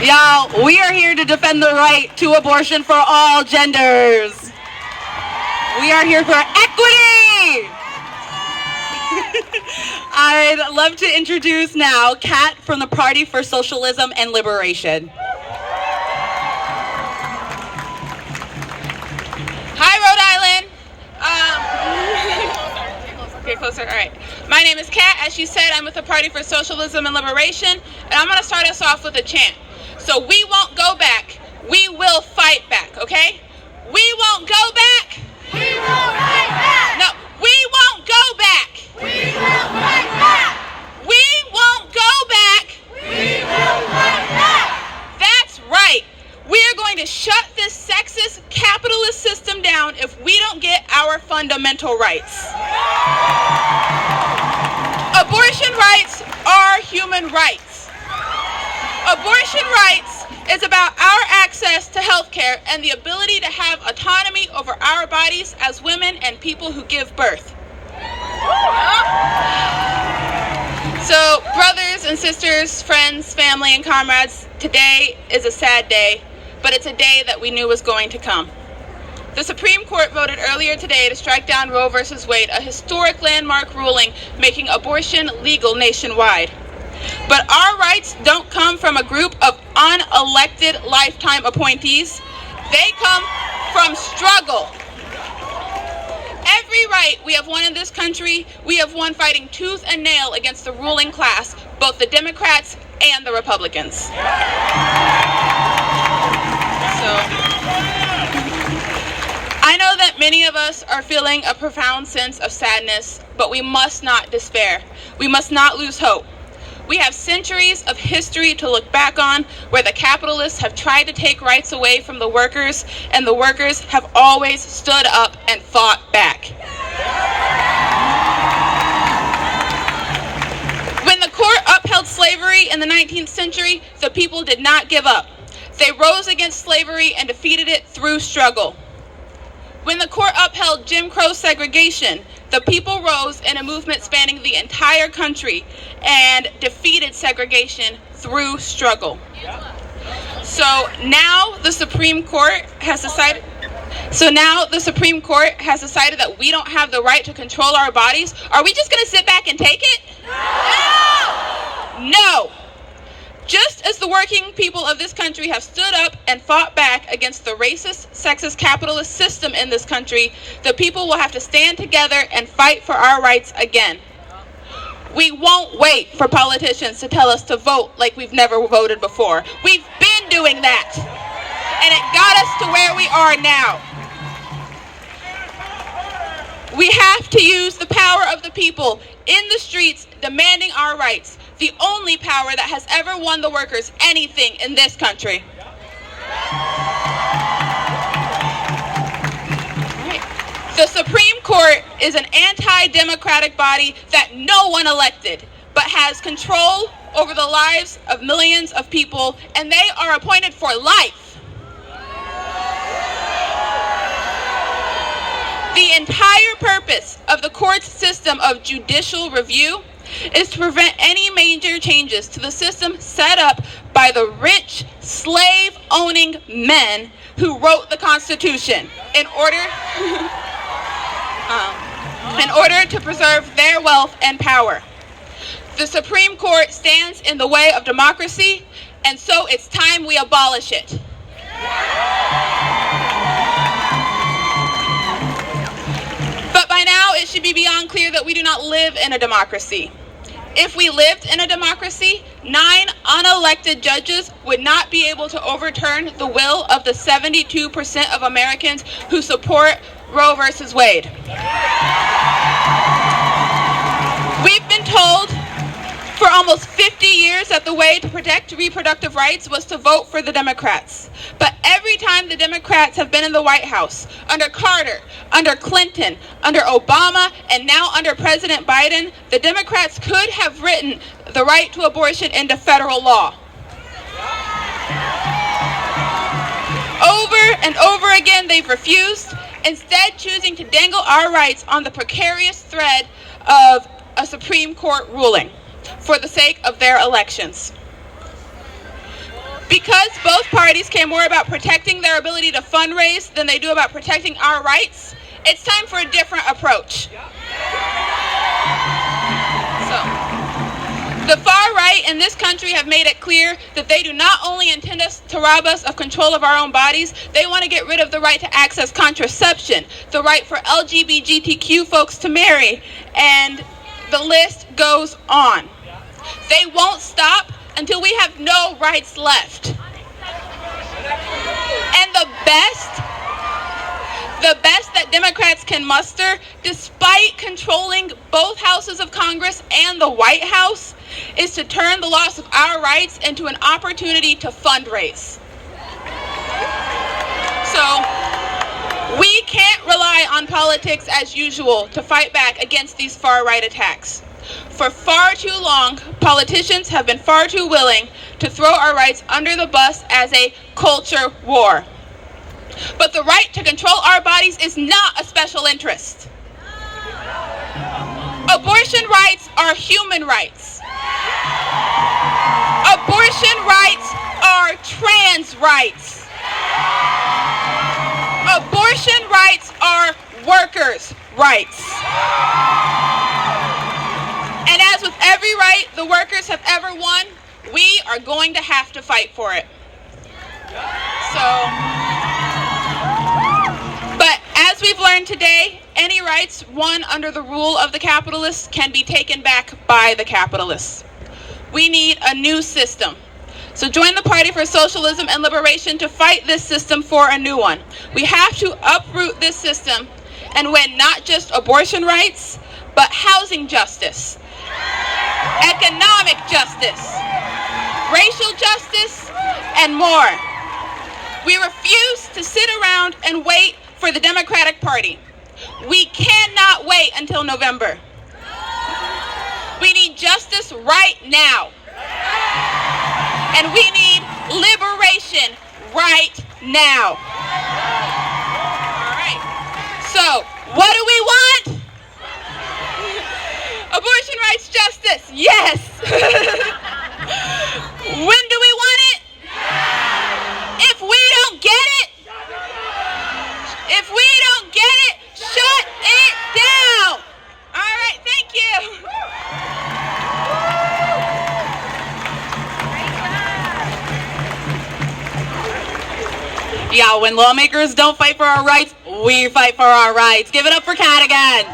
Y'all, we are here to defend the right to abortion for all genders. We are here for equity. I'd love to introduce now Kat from the Party for Socialism and Liberation. Hi, Rhode Island. Get closer. All right. My name is Kat. As she said, I'm with the Party for Socialism and Liberation, and I'm going to start us off with a chant. So we won't go back. We will fight back, okay? We won't go back. We will fight back. No, we won't go back. We will fight back. We won't go back. We will fight back. That's right. We are going to shut this sexist capitalist system down if we don't get our fundamental rights. Abortion rights are human rights. Abortion rights is about our access to health care and the ability to have autonomy over our bodies as women and people who give birth. So, brothers and sisters, friends, family, and comrades, today is a sad day, but it's a day that we knew was going to come. The Supreme Court voted earlier today to strike down Roe v. Wade, a historic landmark ruling making abortion legal nationwide. But our rights don't come from a group of unelected lifetime appointees. They come from struggle. Every right we have won in this country, we have won fighting tooth and nail against the ruling class, both the Democrats and the Republicans. I know that many of us are feeling a profound sense of sadness, but we must not despair. We must not lose hope. We have centuries of history to look back on where the capitalists have tried to take rights away from the workers, and the workers have always stood up and fought back. When the court upheld slavery in the 19th century, the people did not give up. They rose against slavery and defeated it through struggle. When the court upheld Jim Crow segregation, the people rose in a movement spanning the entire country and defeated segregation through struggle. So now the Supreme Court has decided that we don't have the right to control our bodies. Are we just going to sit back and take it? No! Just as the working people of this country have stood up and fought back against the racist, sexist, capitalist system in this country, the people will have to stand together and fight for our rights again. We won't wait for politicians to tell us to vote like we've never voted before. We've been doing that, and it got us to where we are now. We have to use the power of the people in the streets demanding our rights, the only power that has ever won the workers anything in this country. The Supreme Court is an anti-democratic body that no one elected, but has control over the lives of millions of people, and they are appointed for life. The entire purpose of the court's system of judicial review is to prevent any major changes to the system set up by the rich, slave-owning men who wrote the Constitution in order to preserve their wealth and power. The Supreme Court stands in the way of democracy, and so it's time we abolish it. But by now, it should be beyond clear that we do not live in a democracy. If we lived in a democracy, 9 unelected judges would not be able to overturn the will of the 72% of Americans who support Roe versus Wade. We've been told for almost 50 years that the way to protect reproductive rights was to vote for the Democrats. But every time the Democrats have been in the White House, under Carter, under Clinton, under Obama, and now under President Biden, the Democrats could have written the right to abortion into federal law. Over and over again, they've refused, instead choosing to dangle our rights on the precarious thread of a Supreme Court ruling for the sake of their elections. Because both parties care more about protecting their ability to fundraise than they do about protecting our rights, it's time for a different approach. The far right in this country have made it clear that they do not only intend to rob us of control of our own bodies, they want to get rid of the right to access contraception, the right for LGBTQ folks to marry, and the list goes on. They won't stop until we have no rights left. And the best that Democrats can muster, despite controlling both houses of Congress and the White House, is to turn the loss of our rights into an opportunity to fundraise. So, we can't rely on politics as usual to fight back against these far-right attacks. For far too long, politicians have been far too willing to throw our rights under the bus as a culture war. But the right to control our bodies is not a special interest. Abortion rights are human rights. Abortion rights are trans rights. Abortion rights are workers' rights. And as with every right the workers have ever won, we are going to have to fight for it. But as we've learned today, any rights won under the rule of the capitalists can be taken back by the capitalists. We need a new system. So join the Party for Socialism and Liberation to fight this system for a new one. We have to uproot this system and win not just abortion rights, but housing justice, economic justice, racial justice, and more. We refuse to sit around and wait for the Democratic Party. We cannot wait until November. We need justice right now. And we need liberation right now. All right. So, what do we want? Abortion rights justice. Yes. When do we want it? If we don't get it, shut it down. All right, thank you. Yeah, when lawmakers don't fight for our rights, we fight for our rights. Give it up for Kat again.